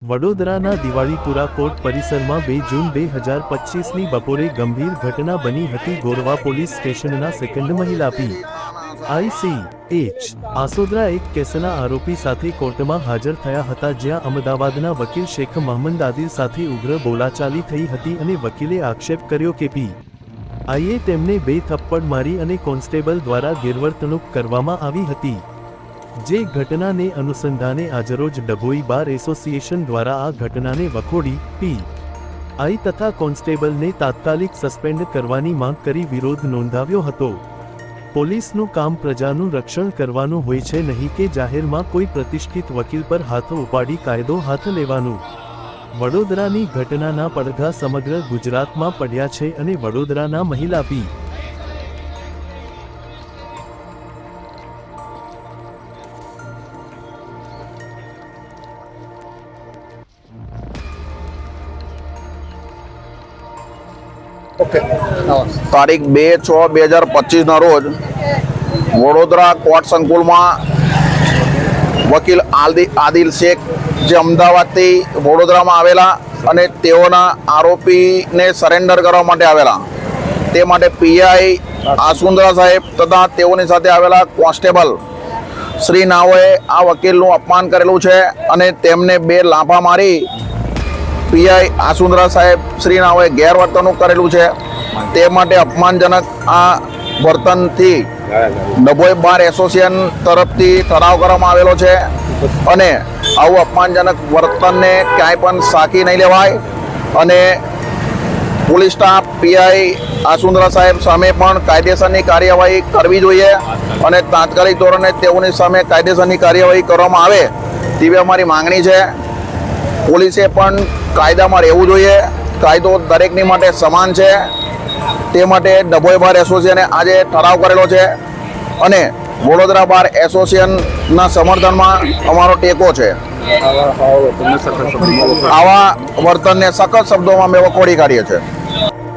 વડોદરાના દિવાળીપુરા કોર્ટ પરિસરમાં 2 જૂન 2025ની બપોરે ગંભીર ઘટના બની હતી. ગોરવા પોલીસ સ્ટેશનના સેકન્ડ મહિલા પી.આઈ.સી.એચ. આસોદરા એક કેસના આરોપી સાથે કોર્ટમાં હાજર થયા હતા, જ્યાં અમદાવાદના વકીલ શેખ મહમદ આદિલ સાથે ઉગ્ર બોલાચાલી થઈ હતી અને વકીલે આક્ષેપ કર્યો કે પી.આઈએ તેમને 2 થપ્પડ મારી અને કોન્સ્ટેબલ દ્વારા ગેરવર્તણૂક કરવામાં આવી હતી. જે ઘટનાને અનુસંધાને આજરોજ ડભોઈ બાર એસોસિએશન દ્વારા આ ઘટનાને વખોડી પી.આઈ તથા કોન્સ્ટેબલને તાત્કાલિક સસ્પેન્ડ કરવાની માંગ કરી વિરોધ નોંધાવ્યો હતો. પોલીસનું કામ પ્રજાનું રક્ષણ કરવાનું હોય છે, નહીં કે જાહેરમાં કોઈ પ્રતિષ્ઠિત વકીલ પર હાથ ઉપાડી કાયદો હાથ લેવાનું. વડોદરાની ઘટનાના પડઘા સમગ્ર ગુજરાતમાં પડ્યા છે અને વડોદરાના મહિલા પી. તારીખ 2/6/2025 રોજ વડોદરા કોર્ટ સંકુલમાં વકીલ આદિલ શેખ, જે અમદાવાદથી વડોદરામાં આવેલા અને તેઓના આરોપીને સરેન્ડર કરવા માટે આવેલા, તે માટે પીઆઈ આસુંદરા સાહેબ તથા તેઓની સાથે આવેલા કોન્સ્ટેબલ શ્રી નાઓએ આ વકીલનું અપમાન કરેલું છે અને તેમને 2 લાફા મારી પીઆઈ આસુંદરા સાહેબ શ્રી નાઓએ ગેરવર્તણૂક કરેલું છે. તે માટે અપમાનજનક આ વર્તનથી ડભોઈ બાર એસોસિએશન તરફથી ઠરાવ કરવામાં આવેલો છે અને આવું અપમાનજનક વર્તનને ક્યાંય પણ સાખી નહીં લેવાય અને પોલીસ સ્ટાફ પીઆઈ આસુંદરા સાહેબ સામે પણ કાયદેસરની કાર્યવાહી કરવી જોઈએ અને તાત્કાલિક ધોરણે તેઓની સામે કાયદેસરની કાર્યવાહી કરવામાં આવે તેવી અમારી માંગણી છે. પોલીસે પણ કાયદામાં રહેવું જોઈએ. કાયદો દરેકની માટે સમાન છે. તે માટે ડભોઈ બાર એસોસિએશને આજે ઠરાવ કરેલો છે અને વડોદરા બાર એસોસિએશનના સમર્થનમાં અમારો ટેકો છે. આવા વર્તનને સખત શબ્દોમાં અમે વખોડી કાઢીએ છીએ.